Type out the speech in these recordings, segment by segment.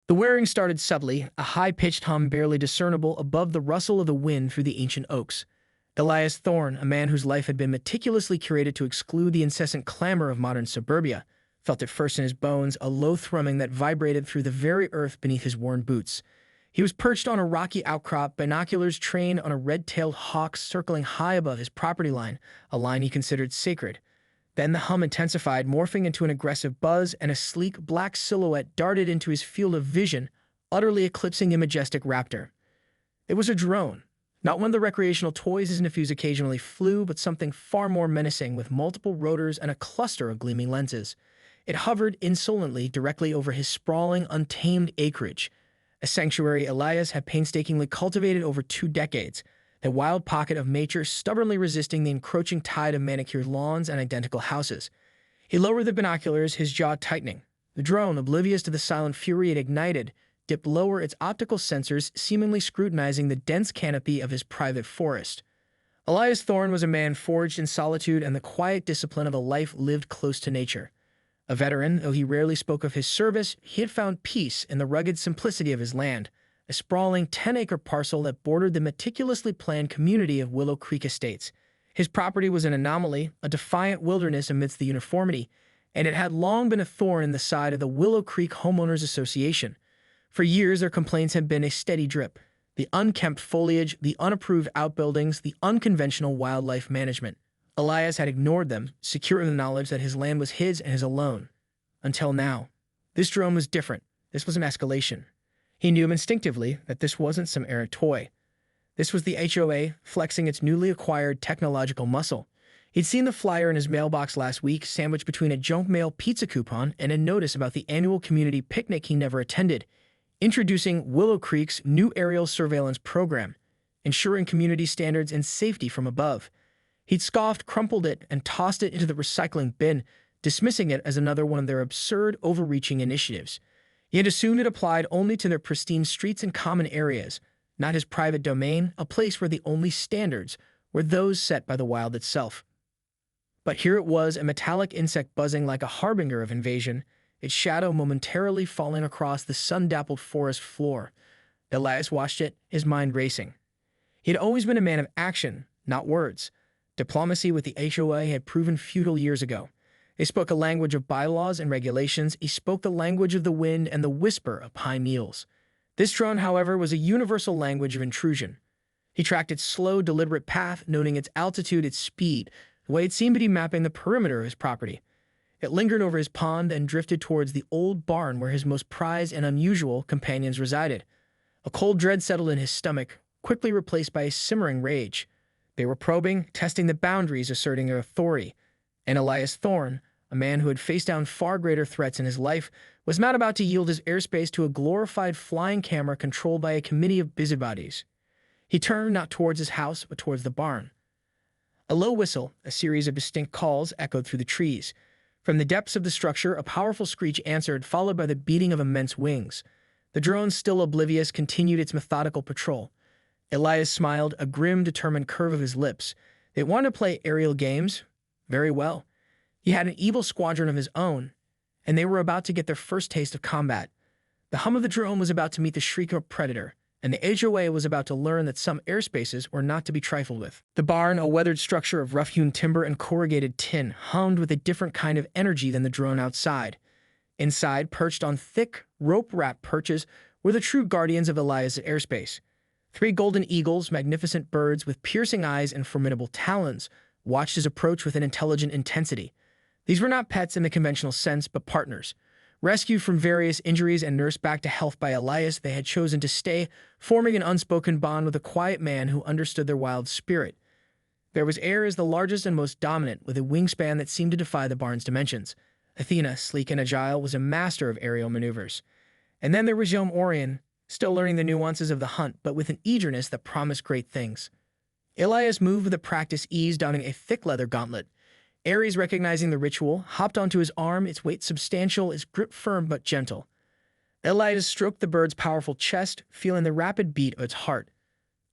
The whirring started subtly, a high-pitched hum barely discernible above the rustle of the wind through the ancient oaks. Elias Thorne, a man whose life had been meticulously curated to exclude the incessant clamor of modern suburbia, felt it first in his bones, a low thrumming that vibrated through the very earth beneath his worn boots. He was perched on a rocky outcrop, binoculars trained on a red-tailed hawk circling high above his property line, a line he considered sacred. Then the hum intensified, morphing into an aggressive buzz, and a sleek black silhouette darted into his field of vision, utterly eclipsing the majestic raptor. It was a drone. Not one of the recreational toys his nephews occasionally flew, but something far more menacing with multiple rotors and a cluster of gleaming lenses. It hovered insolently directly over his sprawling, untamed acreage, a sanctuary Elias had painstakingly cultivated over 2 decades, a wild pocket of nature stubbornly resisting the encroaching tide of manicured lawns and identical houses. He lowered the binoculars, his jaw tightening. The drone, oblivious to the silent fury it ignited, dipped lower, its optical sensors seemingly scrutinizing the dense canopy of his private forest. Elias Thorne was a man forged in solitude and the quiet discipline of a life lived close to nature. A veteran, though he rarely spoke of his service, he had found peace in the rugged simplicity of his land, a sprawling 10-acre parcel that bordered the meticulously planned community of Willow Creek Estates. His property was an anomaly, a defiant wilderness amidst the uniformity, and it had long been a thorn in the side of the Willow Creek Homeowners Association. For years, their complaints had been a steady drip: the unkempt foliage, the unapproved outbuildings, the unconventional wildlife management. Elias had ignored them, secure in the knowledge that his land was his and his alone. Until now. This drone was different. This was an escalation. He knew instinctively that this wasn't some errant toy. This was the HOA flexing its newly acquired technological muscle. He'd seen the flyer in his mailbox last week, sandwiched between a junk mail pizza coupon and a notice about the annual community picnic he never attended, introducing Willow Creek's new aerial surveillance program, ensuring community standards and safety from above. He'd scoffed, crumpled it, and tossed it into the recycling bin, dismissing it as another one of their absurd, overreaching initiatives. He had assumed it applied only to their pristine streets and common areas, not his private domain, a place where the only standards were those set by the wild itself. But here it was, a metallic insect buzzing like a harbinger of invasion, its shadow momentarily falling across the sun-dappled forest floor. Elias watched it, his mind racing. He had always been a man of action, not words. Diplomacy with the HOA had proven futile years ago. They spoke a language of bylaws and regulations. He spoke the language of the wind and the whisper of pine needles. This drone, however, was a universal language of intrusion. He tracked its slow, deliberate path, noting its altitude, its speed, the way it seemed to be mapping the perimeter of his property. It lingered over his pond and drifted towards the old barn where his most prized and unusual companions resided. A cold dread settled in his stomach, quickly replaced by a simmering rage. They were probing, testing the boundaries, asserting their authority. And Elias Thorne, a man who had faced down far greater threats in his life, was not about to yield his airspace to a glorified flying camera controlled by a committee of busybodies. He turned not towards his house, but towards the barn. A low whistle, a series of distinct calls, echoed through the trees. From the depths of the structure, a powerful screech answered, followed by the beating of immense wings. The drone, still oblivious, continued its methodical patrol. Elias smiled, a grim, determined curve of his lips. They wanted to play aerial games? Very well. He had an evil squadron of his own, and they were about to get their first taste of combat. The hum of the drone was about to meet the shriek of a predator, and the HOA was about to learn that some airspaces were not to be trifled with. The barn, a weathered structure of rough-hewn timber and corrugated tin, hummed with a different kind of energy than the drone outside. Inside, perched on thick, rope-wrapped perches, were the true guardians of Elias' airspace. 3 golden eagles, magnificent birds with piercing eyes and formidable talons, watched his approach with an intelligent intensity. These were not pets in the conventional sense, but partners. Rescued from various injuries and nursed back to health by Elias, they had chosen to stay, forming an unspoken bond with a quiet man who understood their wild spirit. There was Air as the largest and most dominant, with a wingspan that seemed to defy the barn's dimensions. Athena, sleek and agile, was a master of aerial maneuvers. And then there was young Orion, still learning the nuances of the hunt, but with an eagerness that promised great things. Elias moved with a practiced ease, donning a thick leather gauntlet. Ares, recognizing the ritual, hopped onto his arm, its weight substantial, its grip firm but gentle. Elias stroked the bird's powerful chest, feeling the rapid beat of its heart.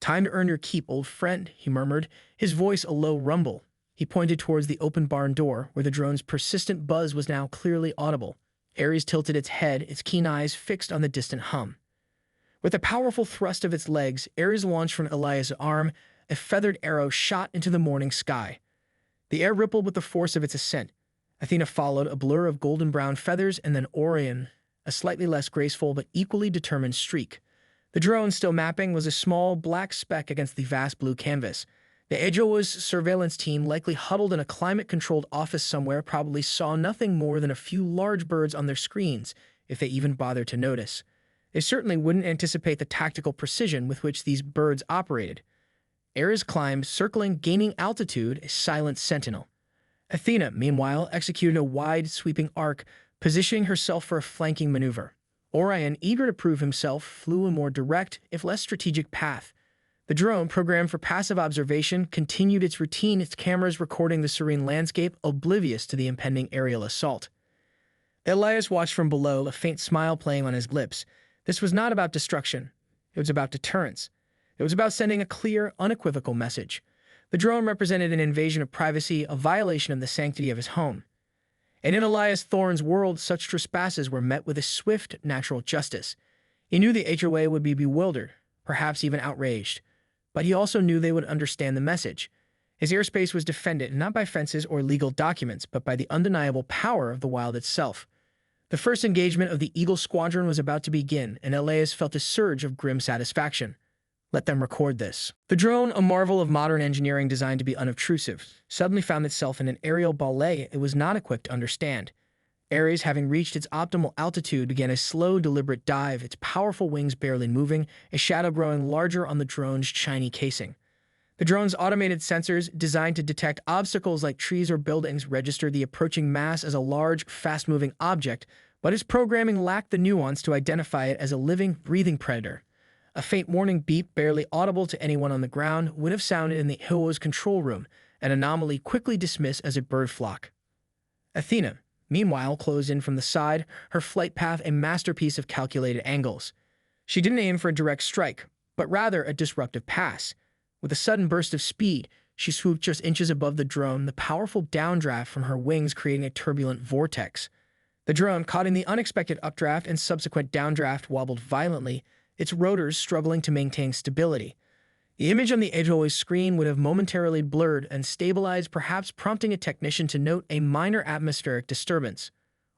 "Time to earn your keep, old friend," he murmured, his voice a low rumble. He pointed towards the open barn door, where the drone's persistent buzz was now clearly audible. Ares tilted its head, its keen eyes fixed on the distant hum. With a powerful thrust of its legs, Ares launched from Elias' arm. A feathered arrow shot into the morning sky. The air rippled with the force of its ascent. Athena followed, a blur of golden-brown feathers, and then Orion, a slightly less graceful but equally determined streak. The drone, still mapping, was a small, black speck against the vast blue canvas. The HOA's surveillance team, likely huddled in a climate-controlled office somewhere, probably saw nothing more than a few large birds on their screens, if they even bothered to notice. They certainly wouldn't anticipate the tactical precision with which these birds operated. Ares climbed, circling, gaining altitude, a silent sentinel. Athena, meanwhile, executed a wide, sweeping arc, positioning herself for a flanking maneuver. Orion, eager to prove himself, flew a more direct, if less strategic path. The drone, programmed for passive observation, continued its routine, its cameras recording the serene landscape, oblivious to the impending aerial assault. Elias watched from below, a faint smile playing on his lips. This was not about destruction. It was about deterrence. It was about sending a clear, unequivocal message. The drone represented an invasion of privacy, a violation of the sanctity of his home. And in Elias Thorne's world, such trespasses were met with a swift, natural justice. He knew the HOA would be bewildered, perhaps even outraged. But he also knew they would understand the message. His airspace was defended not by fences or legal documents, but by the undeniable power of the wild itself. The first engagement of the Eagle Squadron was about to begin, and Elias felt a surge of grim satisfaction. Let them record this. The drone, a marvel of modern engineering designed to be unobtrusive, suddenly found itself in an aerial ballet it was not equipped to understand. Ares, having reached its optimal altitude, began a slow, deliberate dive, its powerful wings barely moving, a shadow growing larger on the drone's shiny casing. The drone's automated sensors, designed to detect obstacles like trees or buildings, registered the approaching mass as a large, fast-moving object, but its programming lacked the nuance to identify it as a living, breathing predator. A faint warning beep, barely audible to anyone on the ground, would have sounded in the HOA's control room, an anomaly quickly dismissed as a bird flock. Athena, meanwhile, closed in from the side, her flight path a masterpiece of calculated angles. She didn't aim for a direct strike, but rather a disruptive pass. With a sudden burst of speed, she swooped just inches above the drone, the powerful downdraft from her wings creating a turbulent vortex. The drone, caught in the unexpected updraft and subsequent downdraft, wobbled violently, its rotors struggling to maintain stability. The image on the HOA's screen would have momentarily blurred and stabilized, perhaps prompting a technician to note a minor atmospheric disturbance.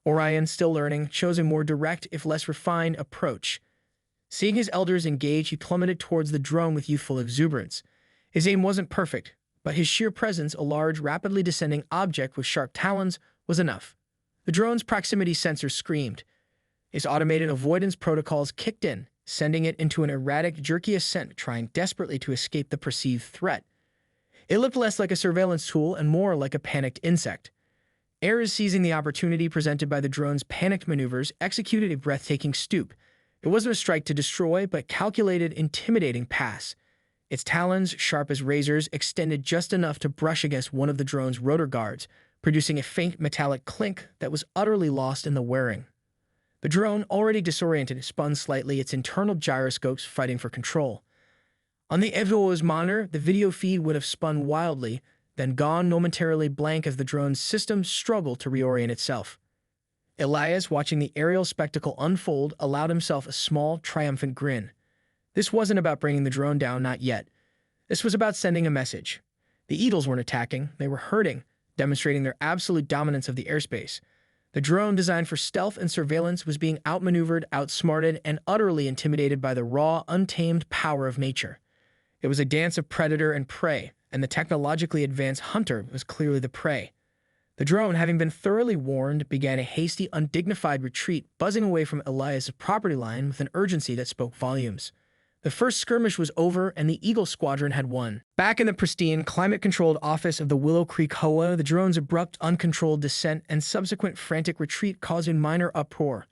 Orion, still learning, chose a more direct, if less refined, approach. Seeing his elders engage, he plummeted towards the drone with youthful exuberance. His aim wasn't perfect, but his sheer presence, a large, rapidly descending object with sharp talons, was enough. The drone's proximity sensor screamed. His automated avoidance protocols kicked in, sending it into an erratic, jerky ascent, trying desperately to escape the perceived threat. It looked less like a surveillance tool and more like a panicked insect. Ares, seizing the opportunity presented by the drone's panicked maneuvers, executed a breathtaking stoop. It wasn't a strike to destroy, but calculated, intimidating pass. Its talons, sharp as razors, extended just enough to brush against one of the drone's rotor guards, producing a faint metallic clink that was utterly lost in the whirring. The drone, already disoriented, spun slightly, its internal gyroscopes fighting for control. On the HOA's monitor, the video feed would have spun wildly, then gone momentarily blank as the drone's system struggled to reorient itself. Elias, watching the aerial spectacle unfold, allowed himself a small, triumphant grin. This wasn't about bringing the drone down, not yet. This was about sending a message. The Eagles weren't attacking, they were herding, demonstrating their absolute dominance of the airspace. The drone, designed for stealth and surveillance, was being outmaneuvered, outsmarted, and utterly intimidated by the raw, untamed power of nature. It was a dance of predator and prey, and the technologically advanced hunter was clearly the prey. The drone, having been thoroughly warned, began a hasty, undignified retreat, buzzing away from Elias' property line with an urgency that spoke volumes. The first skirmish was over, and the Eagle Squadron had won. Back in the pristine, climate-controlled office of the Willow Creek HOA, the drone's abrupt, uncontrolled descent and subsequent frantic retreat caused a minor uproar.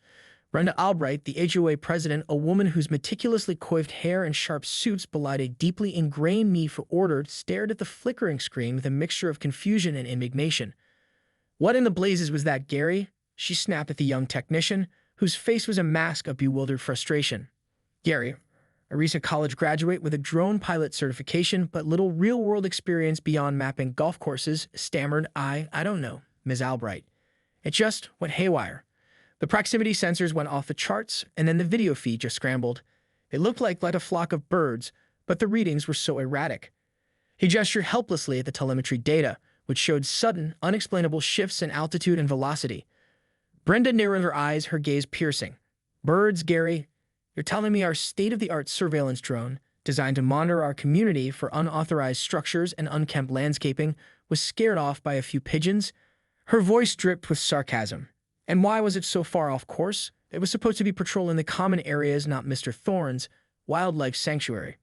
Brenda Albright, the HOA president, a woman whose meticulously coiffed hair and sharp suits belied a deeply ingrained need for order, stared at the flickering screen with a mixture of confusion and indignation. "What in the blazes was that, Gary?" she snapped at the young technician, whose face was a mask of bewildered frustration. Gary, a recent college graduate with a drone pilot certification but little real-world experience beyond mapping golf courses, stammered, I don't know, Ms. Albright. It just went haywire. The proximity sensors went off the charts, and then the video feed just scrambled. It looked like a flock of birds, but the readings were so erratic. He gestured helplessly at the telemetry data, which showed sudden, unexplainable shifts in altitude and velocity. Brenda narrowed her eyes, her gaze piercing. "Birds, Gary? You're telling me our state-of-the-art surveillance drone, designed to monitor our community for unauthorized structures and unkempt landscaping, was scared off by a few pigeons?" Her voice dripped with sarcasm. And why was it so far off course? It was supposed to be patrolling the common areas, not Mr. Thorne's wildlife sanctuary.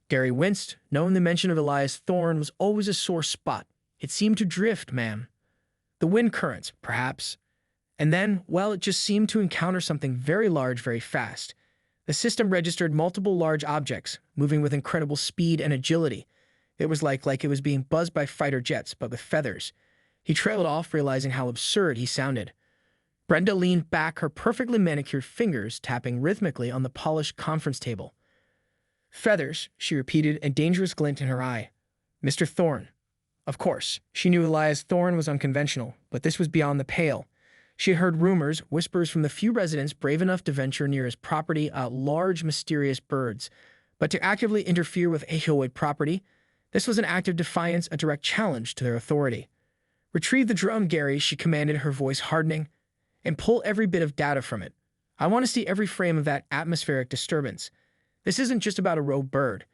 Gary winced, knowing the mention of Elias Thorne was always a sore spot. It seemed to drift, ma'am. The wind currents, perhaps. And then, well, it just seemed to encounter something very large very fast. The system registered multiple large objects, moving with incredible speed and agility. It was like it was being buzzed by fighter jets, but with feathers. He trailed off, realizing how absurd he sounded. Brenda leaned back, her perfectly manicured fingers tapping rhythmically on the polished conference table. "Feathers," she repeated, a dangerous glint in her eye. "Mr. Thorne." Of course, she knew Elias Thorne was unconventional, but this was beyond the pale. She had heard rumors, whispers from the few residents brave enough to venture near his property, large, mysterious birds. But to actively interfere with HOA property, this was an act of defiance, a direct challenge to their authority. "Retrieve the drone, Gary," she commanded, her voice hardening, "and pull every bit of data from it. I want to see every frame of that atmospheric disturbance. This isn't just about a rogue bird.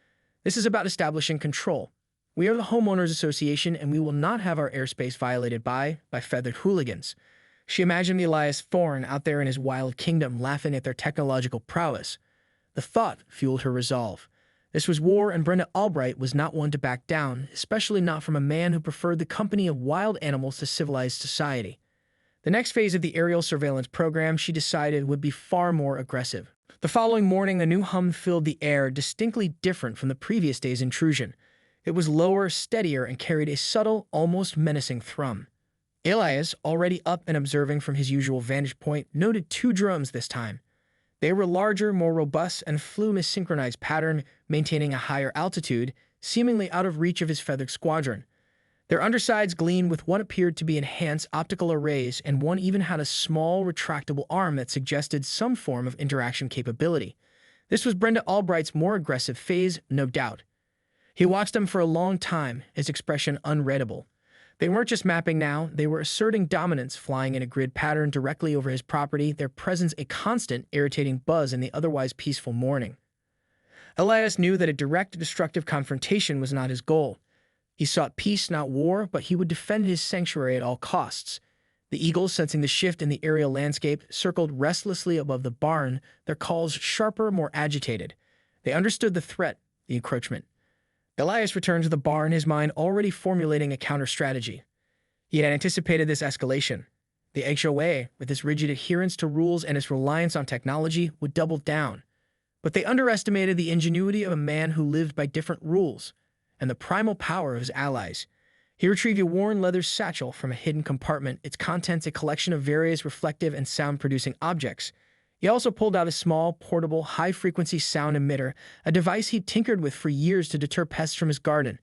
This is about establishing control. We are the Homeowners Association, and we will not have our airspace violated by feathered hooligans." She imagined the Elias Thorne out there in his wild kingdom, laughing at their technological prowess. The thought fueled her resolve. This was war, and Brenda Albright was not one to back down, especially not from a man who preferred the company of wild animals to civilized society. The next phase of the aerial surveillance program, she decided, would be far more aggressive. The following morning, a new hum filled the air, distinctly different from the previous day's intrusion. It was lower, steadier, and carried a subtle, almost menacing thrum. Elias, already up and observing from his usual vantage point, noted two drones this time. They were larger, more robust, and flew in a synchronized pattern, maintaining a higher altitude, seemingly out of reach of his feathered squadron. Their undersides gleamed with what appeared to be enhanced optical arrays, and one even had a small, retractable arm that suggested some form of interaction capability. This was Brenda Albright's more aggressive phase, no doubt. He watched them for a long time, his expression unreadable. They weren't just mapping now, they were asserting dominance, flying in a grid pattern directly over his property, their presence a constant, irritating buzz in the otherwise peaceful morning. Elias knew that a direct, destructive confrontation was not his goal. He sought peace, not war, but he would defend his sanctuary at all costs. The eagles, sensing the shift in the aerial landscape, circled restlessly above the barn, their calls sharper, more agitated. They understood the threat, the encroachment. Elias returned to the barn, his mind already formulating a counter-strategy. He had anticipated this escalation. The HOA, with its rigid adherence to rules and its reliance on technology, would double down. But they underestimated the ingenuity of a man who lived by different rules, and the primal power of his allies. He retrieved a worn leather satchel from a hidden compartment, its contents a collection of various reflective and sound-producing objects. He also pulled out a small, portable, high-frequency sound emitter, a device he'd tinkered with for years to deter pests from his garden.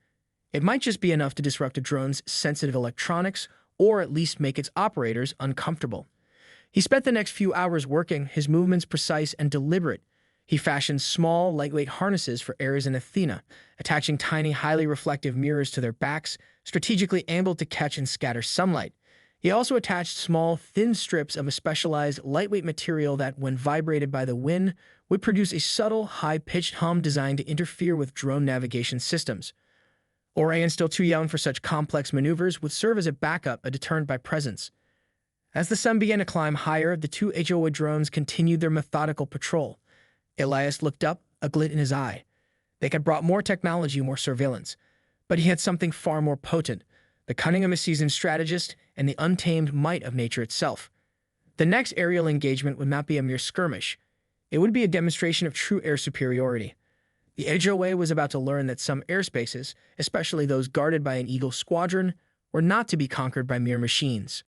It might just be enough to disrupt a drone's sensitive electronics, or at least make its operators uncomfortable. He spent the next few hours working, his movements precise and deliberate. He fashioned small, lightweight harnesses for Ares and Athena, attaching tiny, highly reflective mirrors to their backs, strategically angled to catch and scatter sunlight. He also attached small, thin strips of a specialized, lightweight material that, when vibrated by the wind, would produce a subtle, high-pitched hum designed to interfere with drone navigation systems. Orion, still too young for such complex maneuvers, would serve as a backup, a deterrent by presence. As the sun began to climb higher, the two HOA drones continued their methodical patrol. Elias looked up, a glint in his eye. They had brought more technology, more surveillance. But he had something far more potent, the cunning of a seasoned strategist and the untamed might of nature itself. The next aerial engagement would not be a mere skirmish. It would be a demonstration of true air superiority. The HOA was about to learn that some airspaces, especially those guarded by an Eagle squadron, were not to be conquered by mere machines.